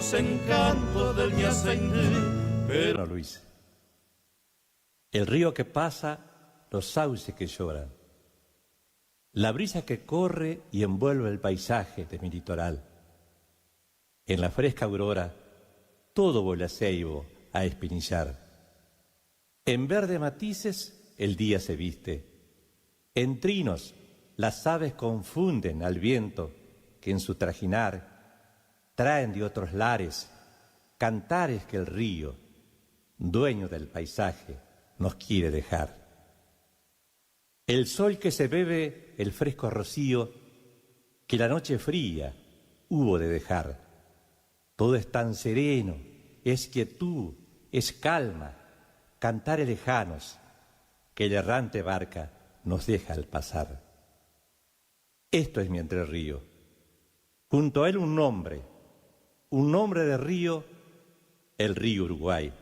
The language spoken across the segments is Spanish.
los encantos del Ñazaindí. Pero Luis, el río que pasa, los sauces que lloran, la brisa que corre y envuelve el paisaje de mi litoral. En la fresca aurora, todo vuelve a ceibo, a espinillar. En verde matices, el día se viste. En trinos, las aves confunden al viento que en su trajinar traen de otros lares cantares que el río, dueño del paisaje, nos quiere dejar. El sol que se bebe el fresco rocío que la noche fría hubo de dejar. Todo es tan sereno, es quietud, es calma, cantares lejanos que la errante barca nos deja al pasar. Esto es mi Entre Río. Junto a él un nombre de río, el río Uruguay.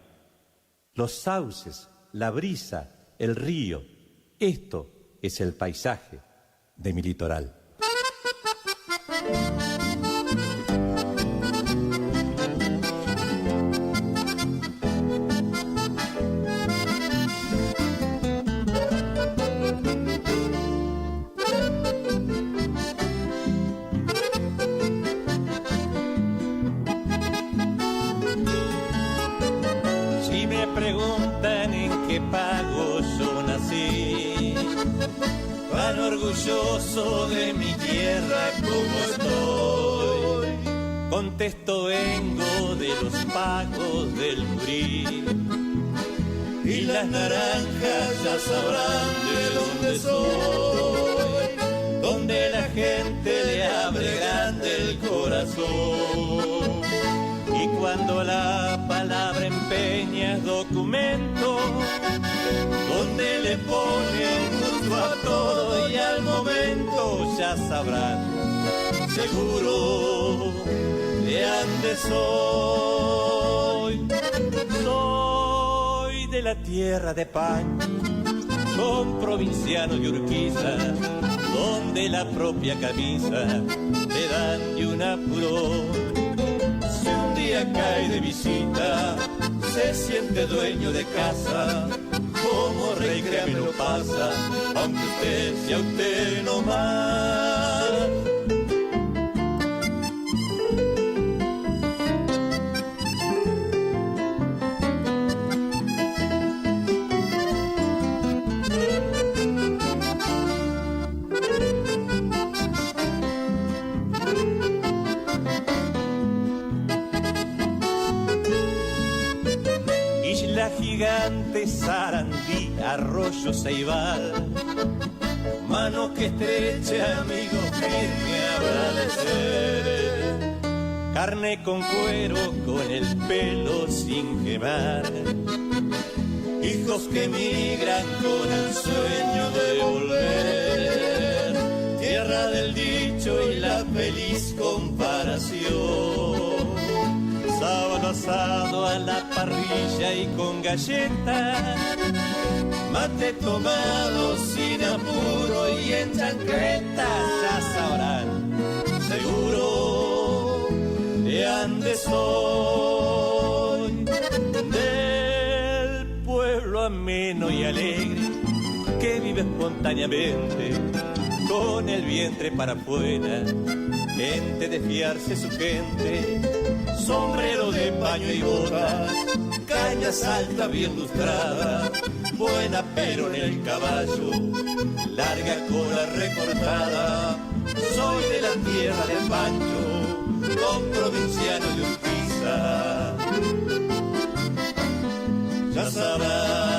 Los sauces, la brisa, el río, esto es el paisaje de mi litoral. Si me preguntan en qué pago yo nací, tan orgulloso de mi tierra como estoy, contesto vengo de los pagos del Curí, y las naranjas ya sabrán de dónde soy, donde la gente le abre grande el corazón, y cuando la palabra empeña documento, donde le ponen junto a todo y al momento ya sabrán, seguro de ande soy. Soy de la tierra de Pancho, son provinciano de Urquiza, donde la propia camisa le dan de un apuro. Si un día cae de visita, se siente dueño de casa, como rey créame lo pasa, aunque usted sea usted no más. Isla gigante, Sarandí, Arroyo Ceibal, mano que estrecha, amigo firme habrá de ser, carne con cuero, con el pelo sin quemar, hijos que migran con el sueño de volver, tierra del dicho y la feliz comparación, sábado asado a la parrilla y con galletas, mate tomado sin apuro y en chancletas, ya sabrán, seguro de ande soy, del pueblo ameno y alegre que vive espontáneamente con el vientre para afuera, gente de fiarse su gente, sombrero de paño y botas, caña salta bien lustrada, buena pero en el caballo, larga cola recortada. Soy de la tierra del Pancho, con provinciano de Urquiza, ya sabrás.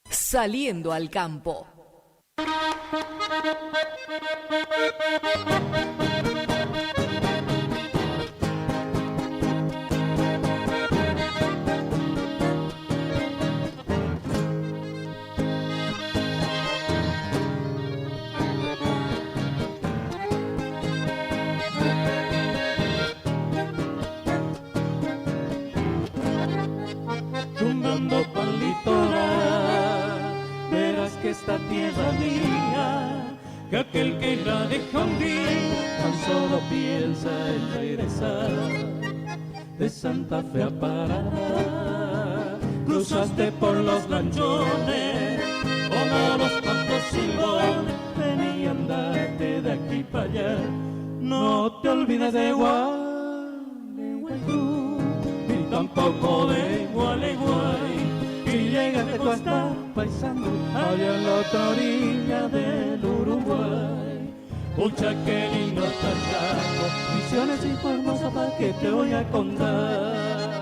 Saliendo al campo. Rumbando pa'l litoral, esta tierra mía, que aquel que la deja un día tan solo piensa en regresar. De Santa Fe a Paraná, cruzaste por los lanchones, como los cantos silbones, ven y andate de aquí para allá. No te olvides de Gualeguaychú, ni tampoco de Gualeguay, y llegaste tú a estar paisando allá en la otra orilla del Uruguay. Pucha, qué lindo está el Chaco, Misiones y Formosa, pa' que te voy a contar.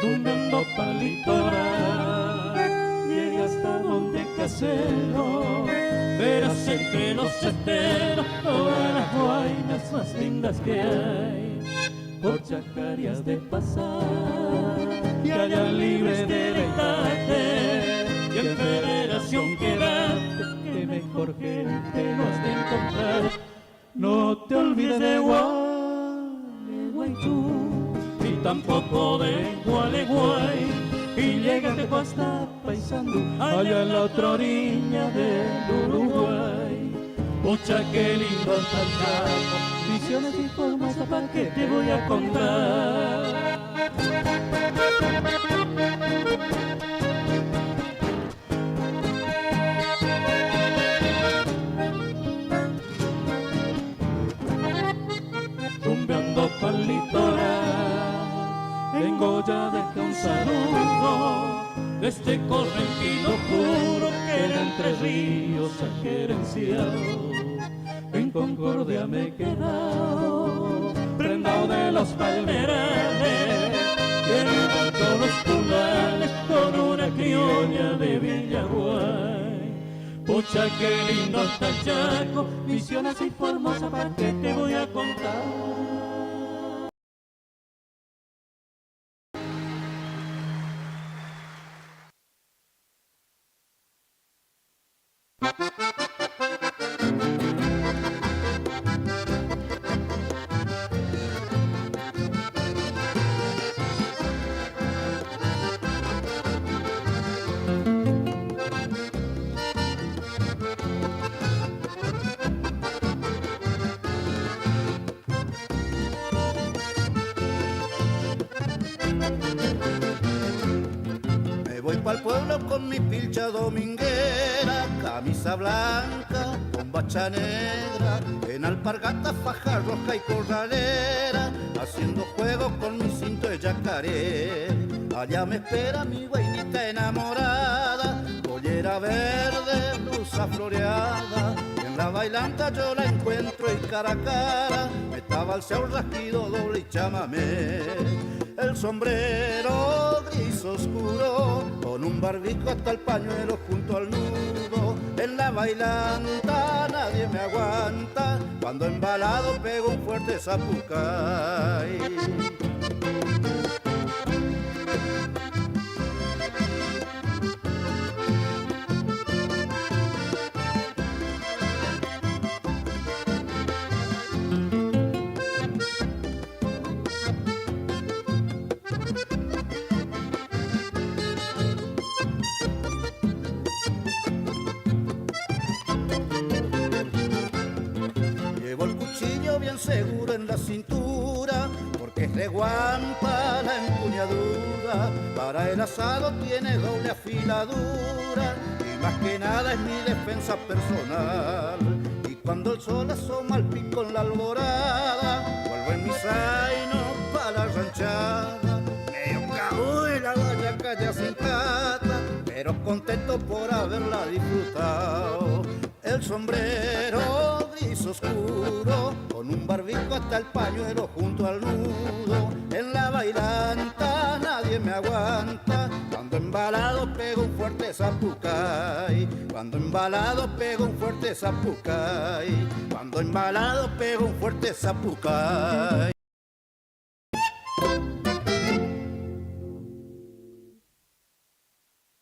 Rumbeando pa'l litoral, llega hasta Monte Casero, verás entre los esteros todas las guainas más lindas que hay. Por Chacarías de pasar, y allá libre de dejarte, y en Federación quedarte, que mejor gente no has de encontrar. No te olvides de Gualeguaychú, ni tampoco de Gualeguay, y llégate hasta paisando allá en la otra orilla del Uruguay. Pucha, qué lindo está el Chaco, Misiones y Formosa, pa' que te voy a contar. Rumbeando pa'l litoral, vengo ya de un saludo de este correntino puro que era Entre Ríos a gerenciado. En Concordia me he quedado, prendado de los palmerales, y en todos los tunales con una criolla de Villaguay. Pucha, qué lindo está el Chaco, Misiones y Formosa, pa' que te voy a contar. Pa'l pueblo con mi pilcha dominguera, camisa blanca, bombacha negra, en alpargata, faja roja y corralera, haciendo juego con mi cinto de yacaré. Allá me espera mi guainita enamorada, pollera verde, blusa floreada, y en la bailanta yo la encuentro y cara a cara, me tabalcea un rasquido doble y chamamé. El sombrero gris oscuro, con un barbico hasta el pañuelo junto al nudo. En la bailanta nadie me aguanta, cuando embalado pego un fuerte zapucay. Bien seguro en la cintura, porque es de guampa la empuñadura, para el asado tiene doble afiladura, y más que nada es mi defensa personal. Y cuando el sol asoma al pico en la alborada, vuelvo en mi zaino pa' la ranchada, medio cabo de la guayaca ya sin cata, pero contento por haberla disfrutado. El sombrero gris oscuro, con un barbico hasta el pañuelo junto al nudo. En la bailanta nadie me aguanta, cuando embalado pego un fuerte zapucay. Cuando embalado pego un fuerte zapucay. Cuando embalado pego un fuerte zapucay.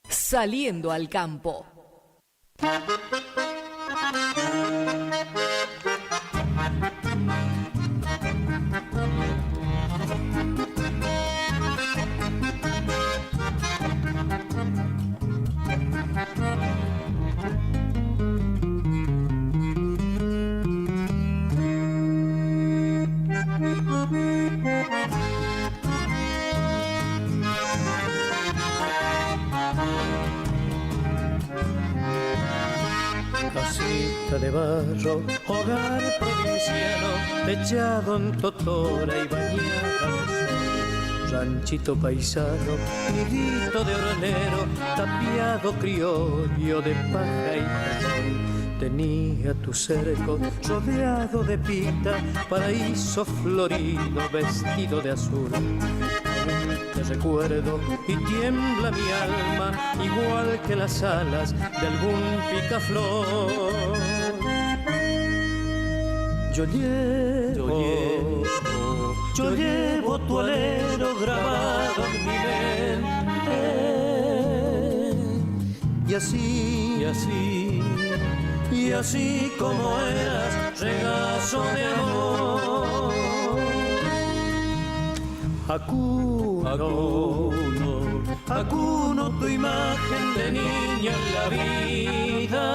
Saliendo al campo. Casita de barro, hogar provinciano, techado en totora y bañada de sol. Ranchito paisano, nidito de oronero, tapiado criollo de paja y pajón. Tenía tu cerco rodeado de pita, paraíso florido vestido de azul. Te recuerdo y tiembla mi alma, igual que las alas de algún picaflor. Yo llevo tu alero grabado en mi mente. Y así como eras, regazo de amor. Acuno tu imagen de niña en la vida.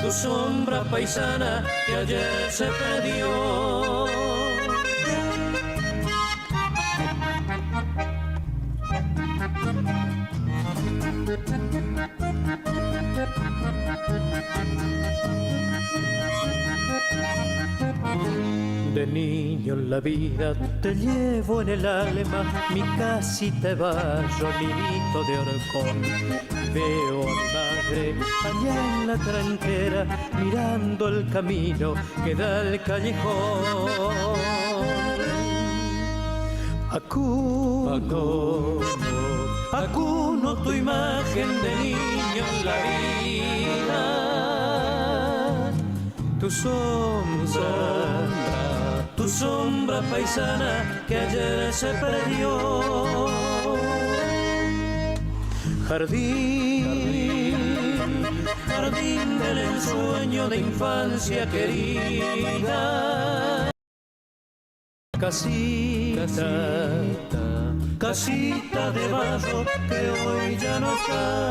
Tu sombra paisana que ayer se perdió. De niño en la vida te llevo en el alma, mi casita de barro, nidito de horcón. Veo a mi madre allá en la tranquera, mirando el camino que da al callejón. Acuno tu imagen de niño en la vida. Tu sombra paisana que ayer se perdió. Jardín del ensueño de infancia querida. Casita de barro que hoy ya no estás.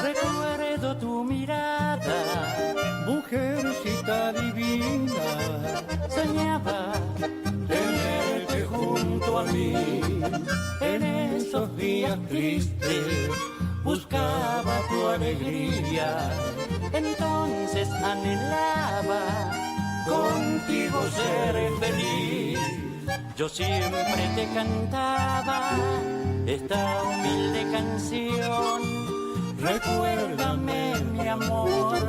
Recuerdo tu mirada, mujercita divina, soñaba tenerte junto a mí. En esos días tristes buscaba tu alegría, entonces anhelaba contigo ser feliz. Yo siempre te cantaba esta humilde canción. Recuérdame, mi amor,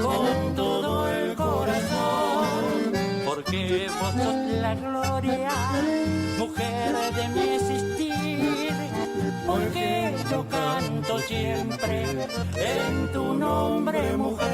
con todo el corazón, porque vos sos la gloria, mujer de mi existir, porque yo canto siempre en tu nombre, mujer.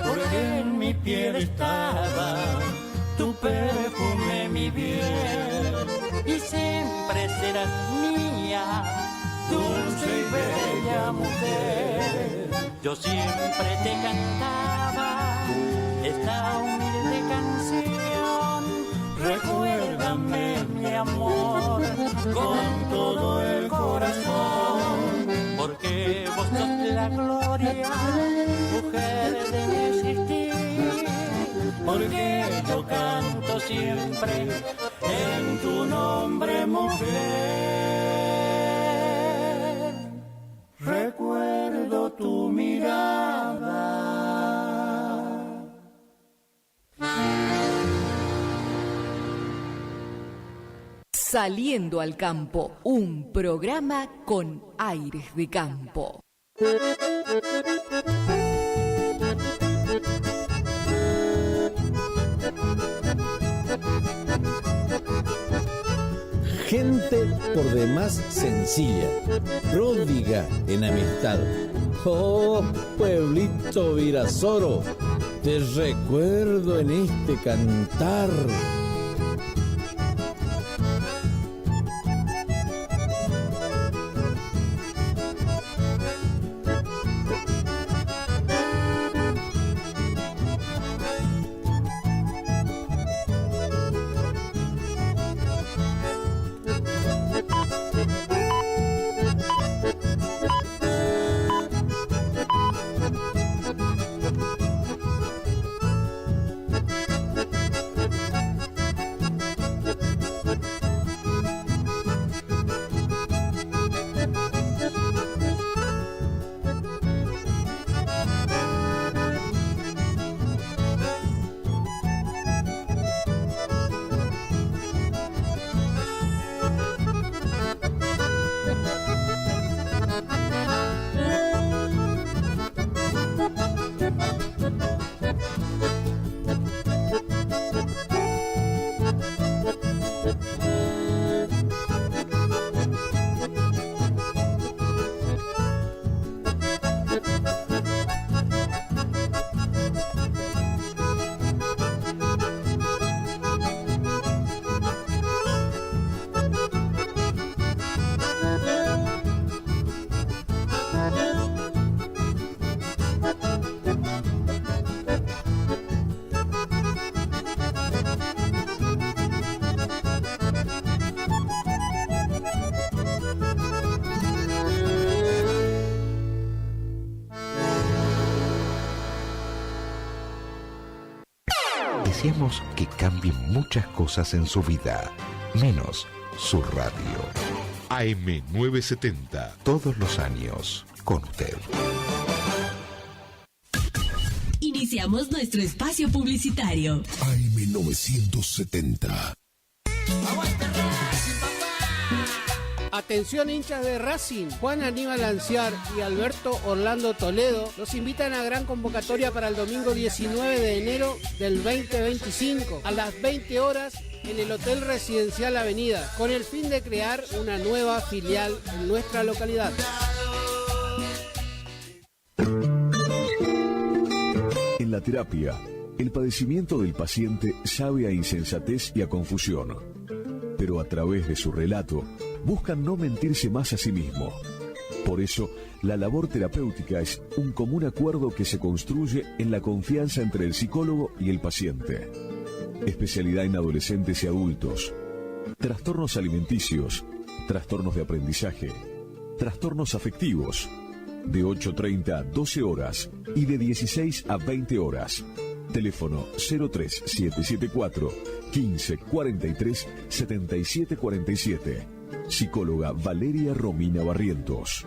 Porque en mi piel estaba tu perfume, mi bien, y siempre serás mía, dulce y bella mujer. Yo siempre te cantaba esta humilde canción. Recuérdame, mi amor, con todo el corazón, porque vos sos la gloria, mujer de mi existir, porque yo canto siempre en tu nombre, mujer. Recuerdo tu mirada. Saliendo al campo, un programa con aires de campo. gente por demás sencilla, pródiga en amistad. Oh, pueblito Virasoro, te recuerdo en este cantar. Deseamos que cambien muchas cosas en su vida, menos su radio. AM970. Todos los años, con usted. Iniciamos nuestro espacio publicitario. AM970. Atención hinchas de Racing, Juan Aníbal Anciar y Alberto Orlando Toledo los invitan a gran convocatoria para el domingo 19 de enero del 2025 a las 20 horas en el Hotel Residencial Avenida, con el fin de crear una nueva filial en nuestra localidad. En la terapia, el padecimiento del paciente sabe a insensatez y a confusión, pero a través de su relato buscan no mentirse más a sí mismo. Por eso, la labor terapéutica es un común acuerdo que se construye en la confianza entre el psicólogo y el paciente. Especialidad en adolescentes y adultos, trastornos alimenticios, trastornos de aprendizaje, trastornos afectivos, de 8:30 a 12 horas y de 16 a 20 horas. Teléfono 03774 1543 7747. Psicóloga Valeria Romina Barrientos.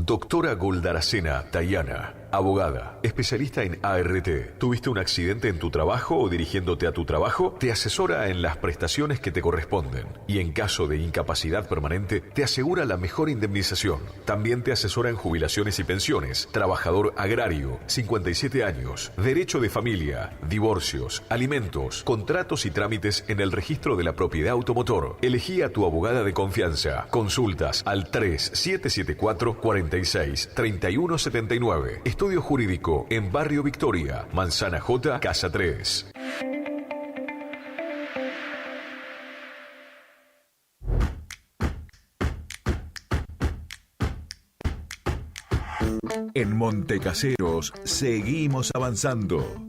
Doctora Goldaracena Tayana, abogada, especialista en ART. ¿Tuviste un accidente en tu trabajo o dirigiéndote a tu trabajo? Te asesora en las prestaciones que te corresponden y en caso de incapacidad permanente te asegura la mejor indemnización. También te asesora en jubilaciones y pensiones, trabajador agrario, 57 años, derecho de familia, divorcios, alimentos, contratos y trámites en el registro de la propiedad automotor. Elegí a tu abogada de confianza. Consultas al 3774 46 3179. Estudio Jurídico en Barrio Victoria, Manzana J, Casa 3. En Montecaseros seguimos avanzando.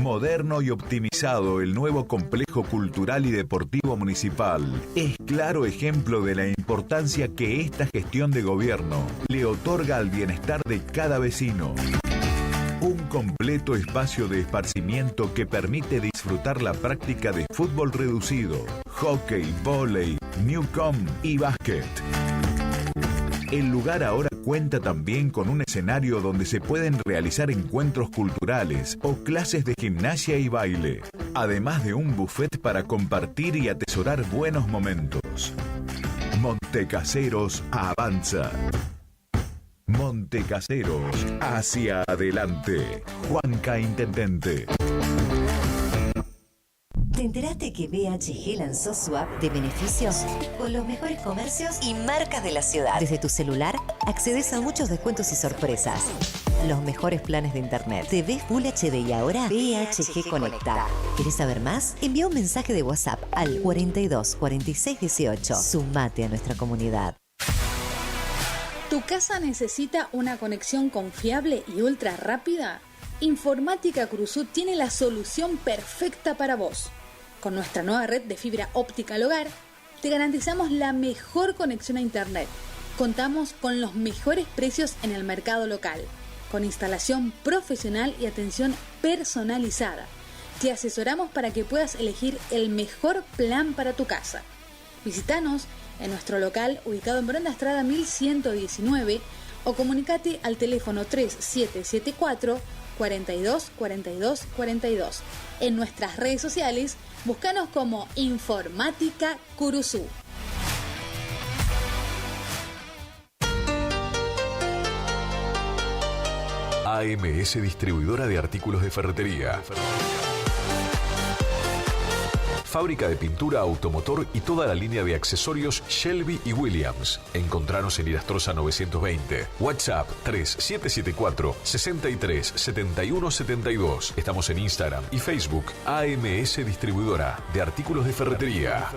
Moderno y optimizado, el nuevo complejo cultural y deportivo municipal es claro ejemplo de la importancia que esta gestión de gobierno le otorga al bienestar de cada vecino. Un completo espacio de esparcimiento que permite disfrutar la práctica de fútbol reducido, hockey, vóley, newcom y básquet. El lugar ahora cuenta también con un escenario donde se pueden realizar encuentros culturales o clases de gimnasia y baile, además de un buffet para compartir y atesorar buenos momentos. Montecaseros avanza. Montecaseros, hacia adelante. Juanca Intendente. ¿Te enteraste que BHG lanzó su app de beneficios con los mejores comercios y marcas de la ciudad? Desde tu celular accedes a muchos descuentos y sorpresas. Los mejores planes de internet. TV Full HD y ahora BHG Conecta. ¿Querés saber más? Envía un mensaje de WhatsApp al 42 46 18. Sumate a nuestra comunidad. ¿Tu casa necesita una conexión confiable y ultra rápida? Informática Cruzú tiene la solución perfecta para vos. Con nuestra nueva red de fibra óptica al hogar, te garantizamos la mejor conexión a internet. Contamos con los mejores precios en el mercado local, con instalación profesional y atención personalizada. Te asesoramos para que puedas elegir el mejor plan para tu casa. Visítanos en nuestro local ubicado en Brenda Estrada 1119 o comunicate al teléfono 3774 42 42 42. En nuestras redes sociales, búscanos como Informática Curuzú. AMS Distribuidora de Artículos de Ferretería. Fábrica de pintura, automotor y toda la línea de accesorios Shelby y Williams. Encontranos en Irastrosa 920. WhatsApp 3774 63 71 72. Estamos en Instagram y Facebook. AMS Distribuidora de Artículos de Ferretería.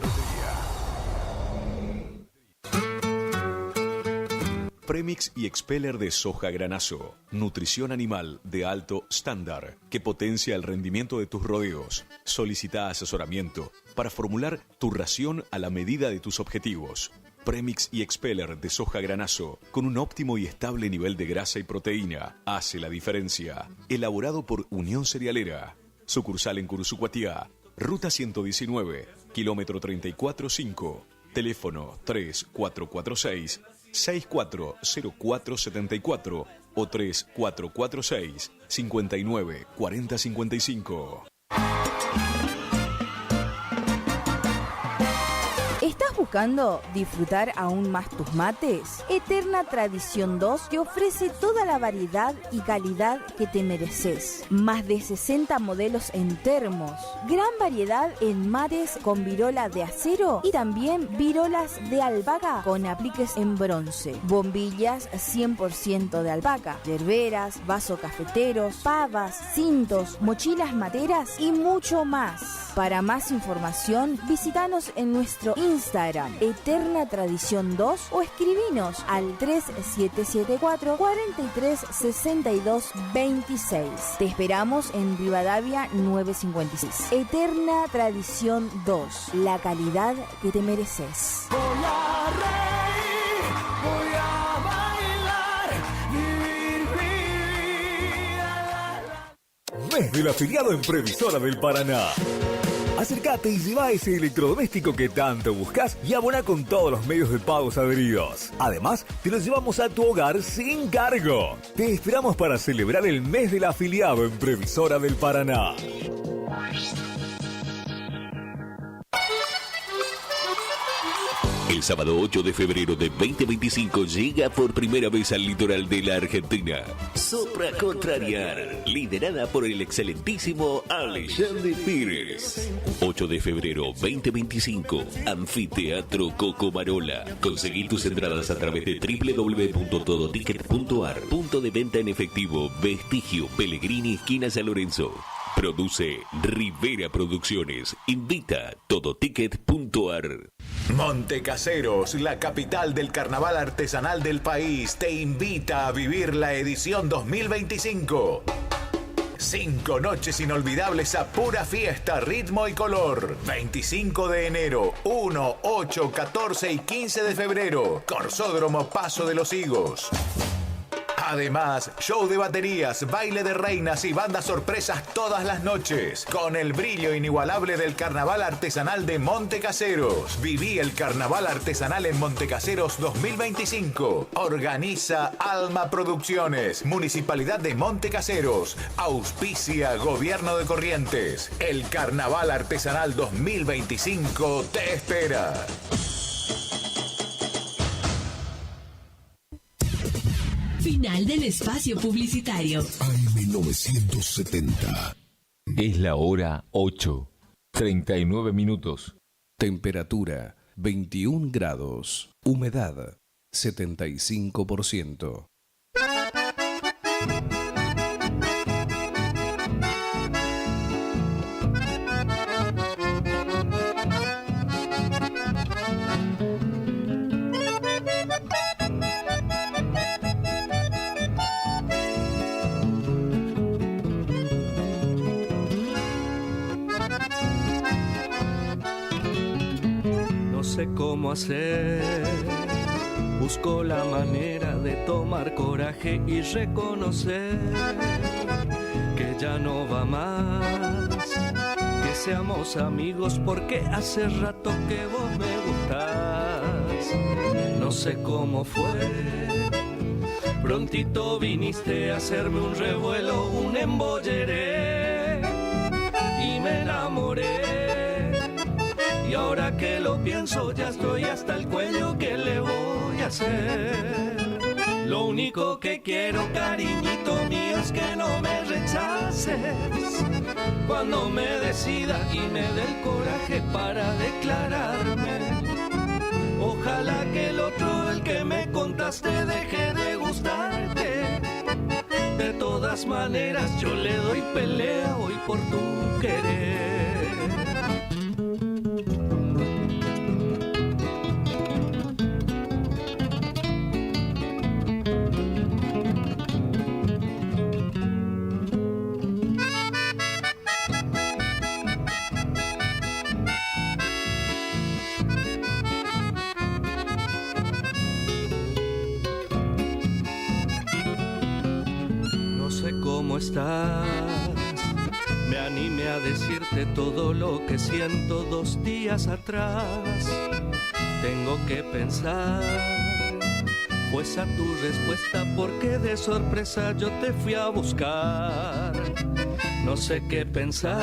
Premix y Expeller de soja granazo. Nutrición animal de alto estándar que potencia el rendimiento de tus rodeos. Solicita asesoramiento para formular tu ración a la medida de tus objetivos. Premix y Expeller de soja granazo con un óptimo y estable nivel de grasa y proteína hace la diferencia. Elaborado por Unión Cerealera. Sucursal en Curuzú-Cuatiá. Ruta 119, kilómetro 34.5. Teléfono 3446 640474 o 3446 59 40 55. ¿Estás buscando disfrutar aún más tus mates? Eterna Tradición 2 te ofrece toda la variedad y calidad que te mereces. Más de 60 modelos en termos, gran variedad en mates con virola de acero y también virolas de albahaca con apliques en bronce. Bombillas 100% de albahaca, yerberas, vasos cafeteros, pavas, cintos, mochilas materas y mucho más. Para más información, visítanos en nuestro Instagram, Eterna Tradición 2, o escribinos al 3774 43 62 26. Te esperamos en Rivadavia 956. Eterna Tradición 2, la calidad que te mereces. Voy a reír, voy a bailar, vivir vida. Mes del afiliado en Previsora del Paraná. Acércate y lleva ese electrodoméstico que tanto buscas y abona con todos los medios de pagos adheridos. Además, te lo llevamos a tu hogar sin cargo. Te esperamos para celebrar el mes del afiliado en Previsora del Paraná. El sábado 8 de febrero de 2025 llega por primera vez al litoral de la Argentina Sopra Contrariar, liderada por el excelentísimo Alexandre Pires. 8 de febrero 2025, Anfiteatro Cocomarola. Conseguí tus entradas a través de www.todoticket.ar. Punto de venta en efectivo, Vestigio, Pellegrini, esquina San Lorenzo. Produce Rivera Producciones. Invita todoticket.ar. Montecaseros, la capital del carnaval artesanal del país, te invita a vivir la edición 2025. 5 noches inolvidables a pura fiesta, ritmo y color. 25 de enero, 1, 8, 14 y 15 de febrero. Corsódromo Paso de los Higos. Además, show de baterías, baile de reinas y bandas sorpresas todas las noches. Con el brillo inigualable del carnaval artesanal de Montecaseros. Viví el carnaval artesanal en Montecaseros 2025. Organiza Alma Producciones, Municipalidad de Montecaseros. Auspicia Gobierno de Corrientes. El carnaval artesanal 2025 te espera. Final del espacio publicitario. AM970. Es la hora 8:39 minutos. Temperatura 21 grados. Humedad 75%. No sé cómo hacer, busco la manera de tomar coraje y reconocer que ya no va más, que seamos amigos porque hace rato que vos me gustás. No sé cómo fue, prontito viniste a hacerme un revuelo, un embolleré y me enamoré. Y ahora que lo pienso ya estoy hasta el cuello, ¿qué le voy a hacer? Lo único que quiero, cariñito mío, es que no me rechaces cuando me decida y me dé el coraje para declararme. Ojalá que el otro, el que me contaste, deje de gustarte. De todas maneras yo le doy pelea hoy por tu querer. ¿Cómo estás? Me animé a decirte todo lo que siento 2 días atrás. Tengo que pensar, fue esa tu respuesta porque de sorpresa yo te fui a buscar. No sé qué pensar,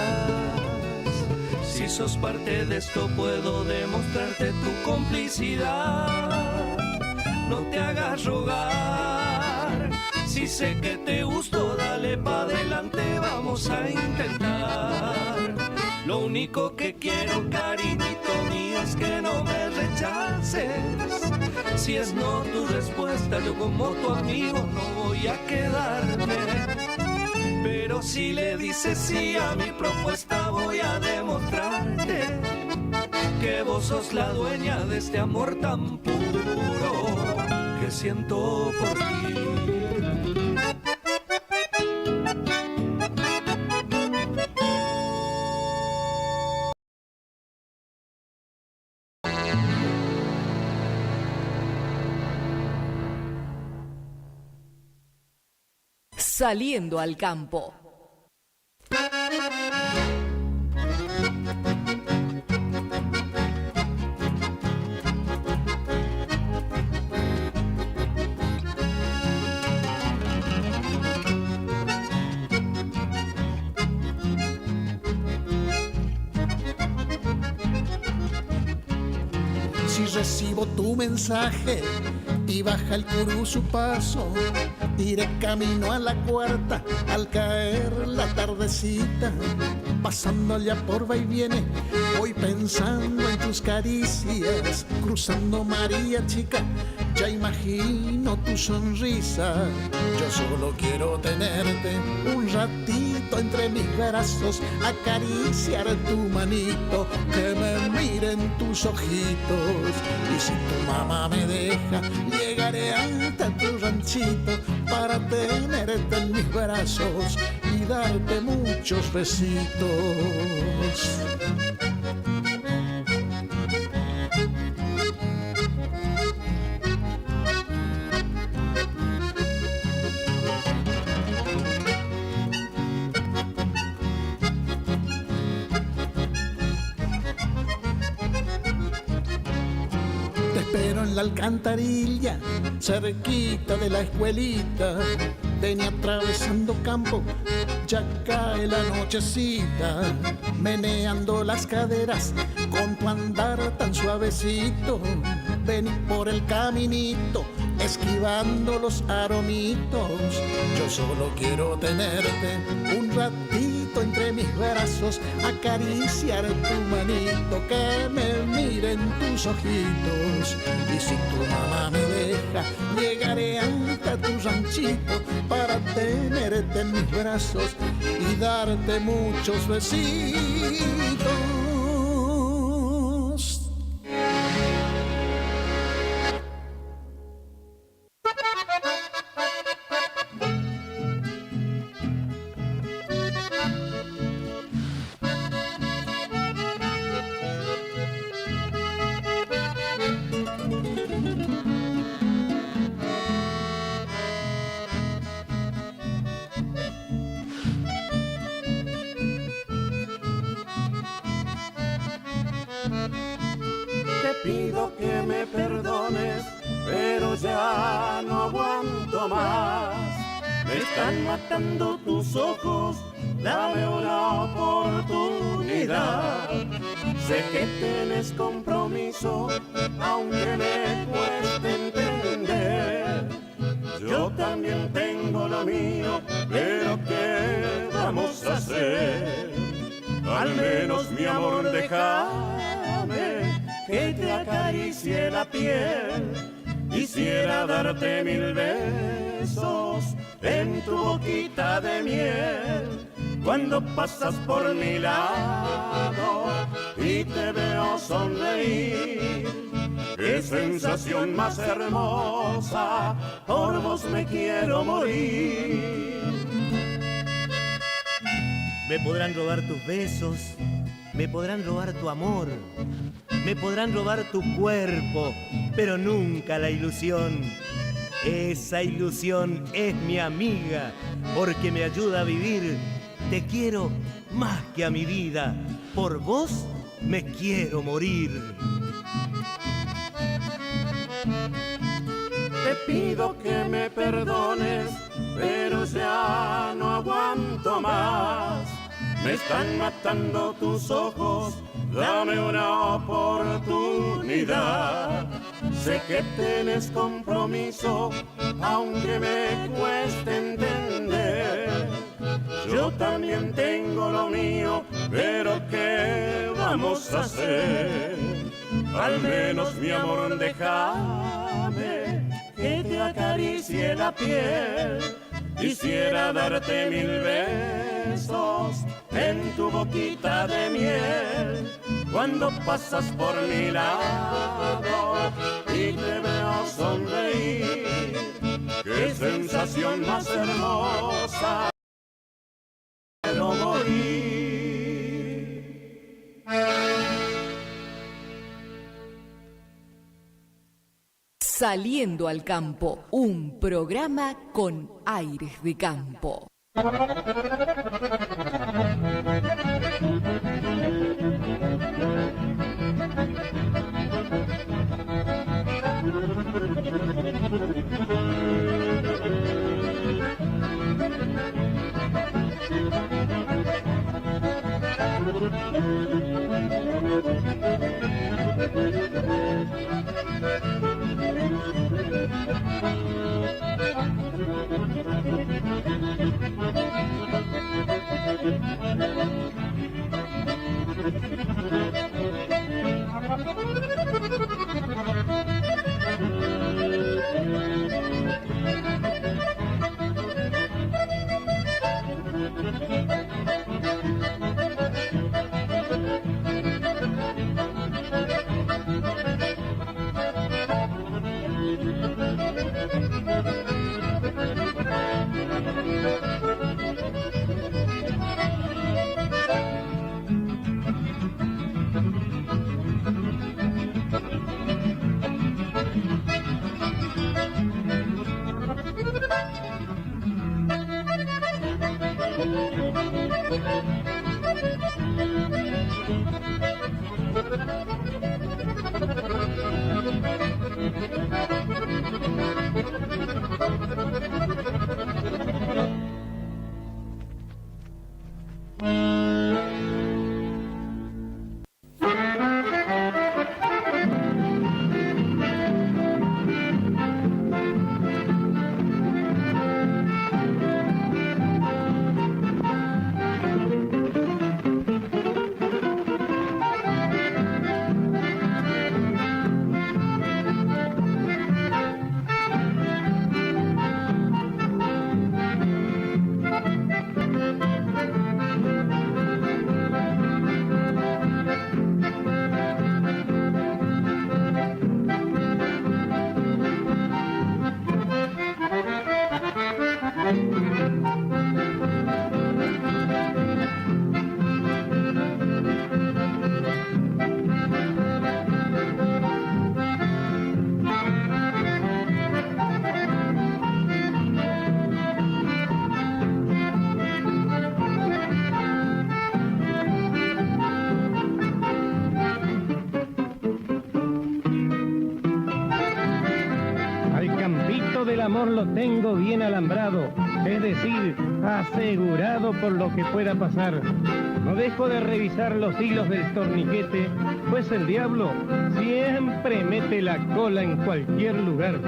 si sos parte de esto puedo demostrarte tu complicidad. No te hagas rogar, si sé que te gustó, dale pa' adelante, vamos a intentar. Lo único que quiero, cariñito mío, es que no me rechaces. Si es no tu respuesta, yo como tu amigo no voy a quedarme. Pero si le dices sí a mi propuesta, voy a demostrarte que vos sos la dueña de este amor tan puro que siento por ti. Saliendo al campo. Si recibo tu mensaje y baja el curú su paso, iré camino a la cuarta al caer la tardecita. Pasando ya por va y viene, voy pensando en tus caricias. Cruzando María Chica, ya imagino tu sonrisa. Yo solo quiero tenerte un ratito entre mis brazos, acariciar tu manito, que me miren tus ojitos. Y si tu mamá me deja, llegaré hasta tu ranchito para tenerte en mis brazos y darte muchos besitos. Te espero en la alcantarilla, cerquita de la escuelita. Venía atravesando campo, ya cae la nochecita, meneando las caderas con tu andar tan suavecito. Vení por el caminito, esquivando los aromitos. Yo solo quiero tenerte un ratito entre mis brazos, acariciar tu manito, que me miren tus ojitos. Y si tu mamá me deja, llegaré hasta tu ranchito para tenerte en mis brazos y darte muchos besitos. Te pido que me perdones, pero ya no aguanto más. Me están matando tus ojos, dame una oportunidad. Sé que tienes compromiso, aunque me cueste entender. Yo también tengo lo mío, pero ¿qué vamos a hacer? Al menos mi amor, déjame que te acaricie la piel. Quisiera darte 1000 besos en tu boquita de miel. Cuando pasas por mi lado y te veo sonreír, qué sensación más hermosa, por vos me quiero morir. Me podrán robar tus besos, me podrán robar tu amor, me podrán robar tu cuerpo, pero nunca la ilusión. Esa ilusión es mi amiga, porque me ayuda a vivir. Te quiero más que a mi vida, por vos me quiero morir. Te pido que me perdones, pero ya no aguanto más. Me están matando tus ojos, dame una oportunidad. Sé que tienes compromiso, aunque me cueste entender. Yo también tengo lo mío, pero ¿qué vamos a hacer? Al menos mi amor, déjame que te acaricie la piel. Quisiera darte 1000 besos en tu boquita de miel. Cuando pasas por mi lado y te veo sonreír, qué sensación más hermosa, quiero morir. Saliendo al campo, un programa con aires de campo. Del amor lo tengo bien alambrado, es decir, asegurado por lo que pueda pasar. No dejo de revisar los hilos del torniquete, pues el diablo siempre mete la cola en cualquier lugar.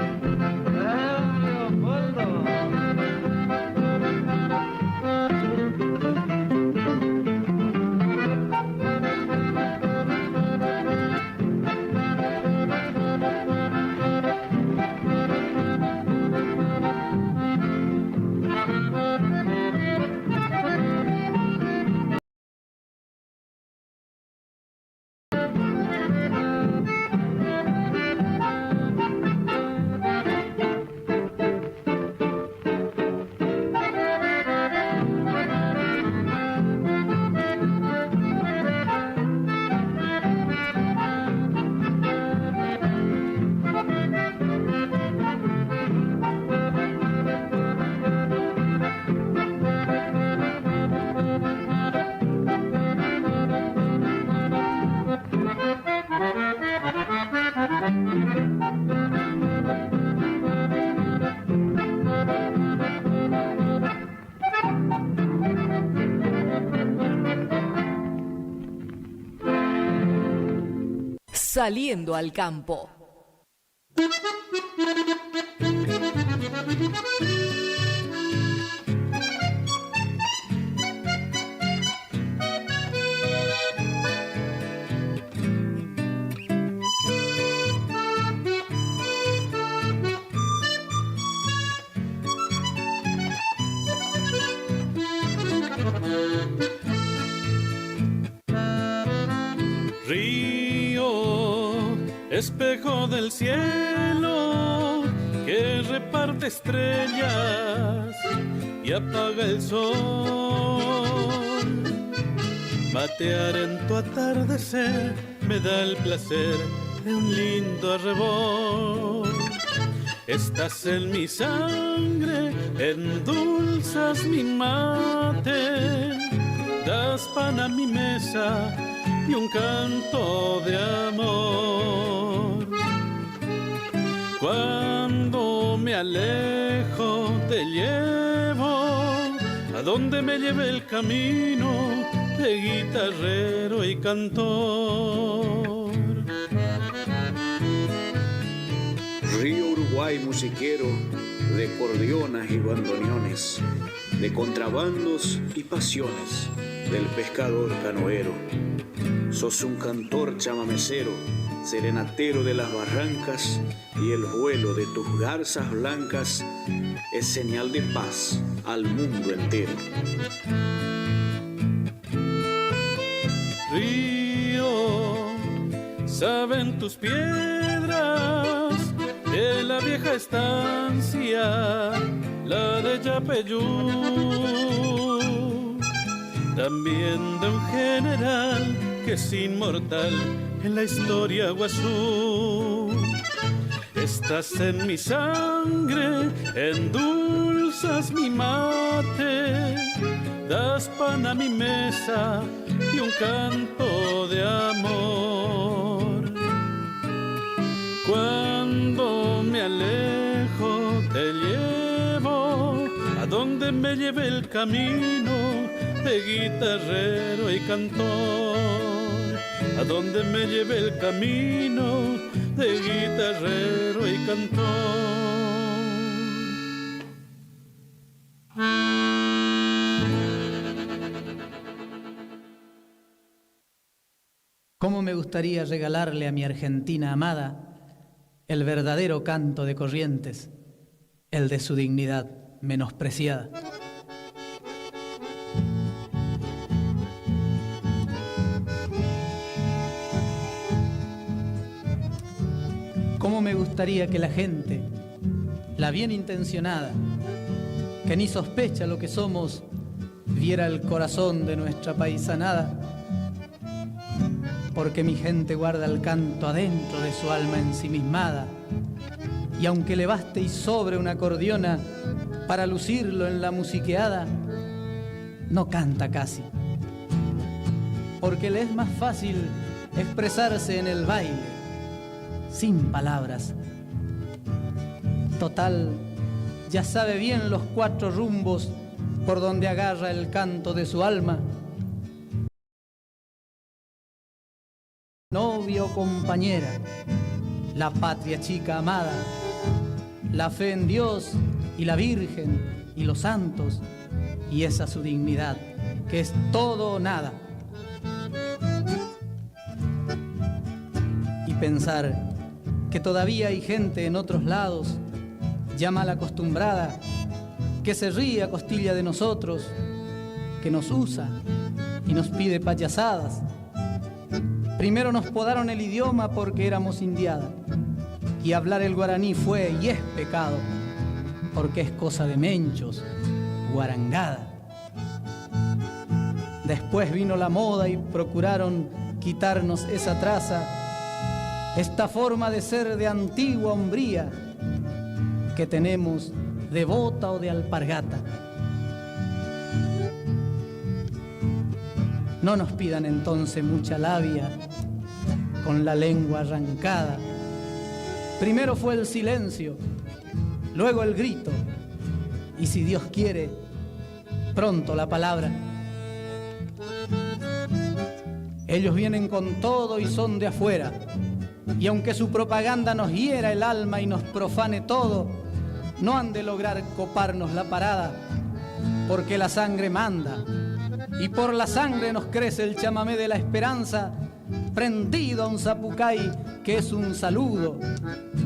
Saliendo al campo. Espejo del cielo que reparte estrellas y apaga el sol. Matear en tu atardecer me da el placer de un lindo arrebol. Estás en mi sangre, endulzas mi mate, das pan a mi mesa y un canto de amor. Cuando me alejo te llevo a donde me lleve el camino de guitarrero y cantor. Río Uruguay musiquero de cordionas y bandoneones, de contrabandos y pasiones del pescador canoero. Sos un cantor chamamecero, serenatero de las barrancas, y el vuelo de tus garzas blancas es señal de paz al mundo entero. Río, saben tus piedras de la vieja estancia, la de Yapeyú, también de un general que es inmortal en la historia guazú. Estás en mi sangre, endulzas mi mate, das pan a mi mesa y un canto de amor. Cuando me alejo te llevo a donde me lleve el camino de guitarrero y cantor. A donde me lleve el camino de guitarrero y cantor. ¿Cómo me gustaría regalarle a mi Argentina amada el verdadero canto de Corrientes, el de su dignidad menospreciada? ¿Cómo me gustaría que la gente, la bien intencionada, que ni sospecha lo que somos, viera el corazón de nuestra paisanada, porque mi gente guarda el canto adentro de su alma ensimismada, y aunque le baste y sobre una acordeona para lucirlo en la musiqueada, no canta casi, porque le es más fácil expresarse en el baile, sin palabras. Total, ya sabe bien los 4 rumbos por donde agarra el canto de su alma. Novia o compañera, la patria chica amada, la fe en Dios y la Virgen y los santos, y esa su dignidad, que es todo o nada. Y pensar que todavía hay gente en otros lados, ya mal acostumbrada, que se ríe a costilla de nosotros, que nos usa y nos pide payasadas. Primero nos podaron el idioma porque éramos indiada, y hablar el guaraní fue y es pecado, porque es cosa de menchos, guarangada. Después vino la moda y procuraron quitarnos esa traza, esta forma de ser de antigua hombría que tenemos de bota o de alpargata. No nos pidan entonces mucha labia con la lengua arrancada. Primero fue el silencio, luego el grito, y si Dios quiere, pronto la palabra. Ellos vienen con todo y son de afuera, y aunque su propaganda nos hiera el alma y nos profane todo, no han de lograr coparnos la parada, porque la sangre manda, y por la sangre nos crece el chamamé de la esperanza, prendido a un zapucay que es un saludo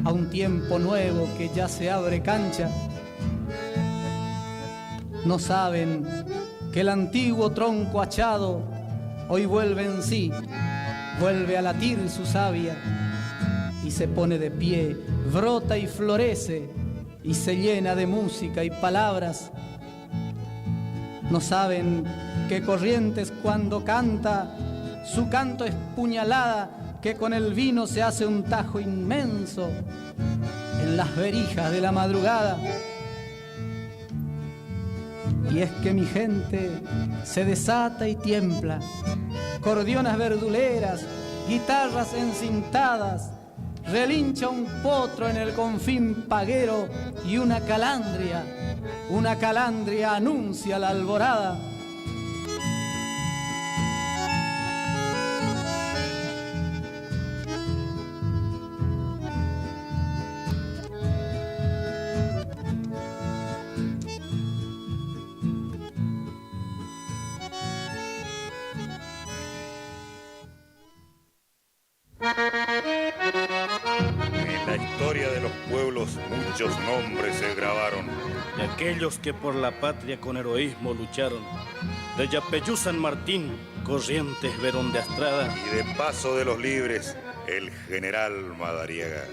a un tiempo nuevo que ya se abre cancha. No saben que el antiguo tronco achado hoy vuelve en sí, vuelve a latir su savia y se pone de pie, brota y florece y se llena de música y palabras. No saben que Corrientes cuando canta, su canto es puñalada que con el vino se hace un tajo inmenso en las verijas de la madrugada. Y es que mi gente se desata y tiembla, cordionas verduleras, guitarras encintadas, relincha un potro en el confín paguero y una calandria anuncia la alborada. Muchos nombres se grabaron de aquellos que por la patria con heroísmo lucharon, de Yapeyú San Martín, Corrientes Verón de Astrada y de Paso de los Libres, el general Madariaga.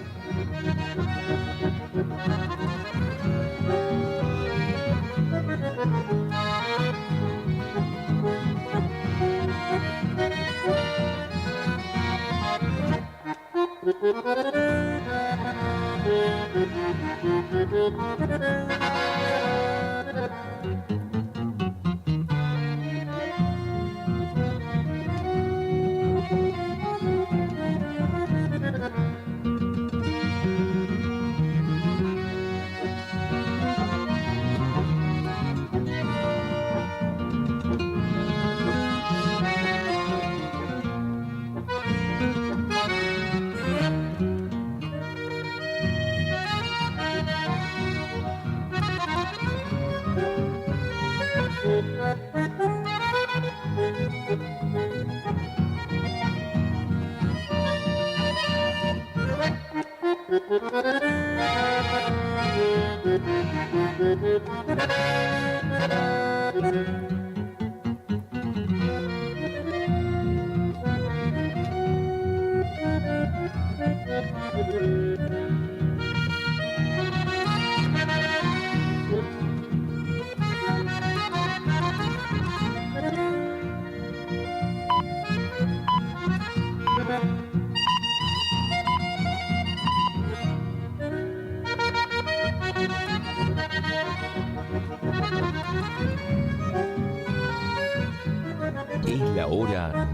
Es la hora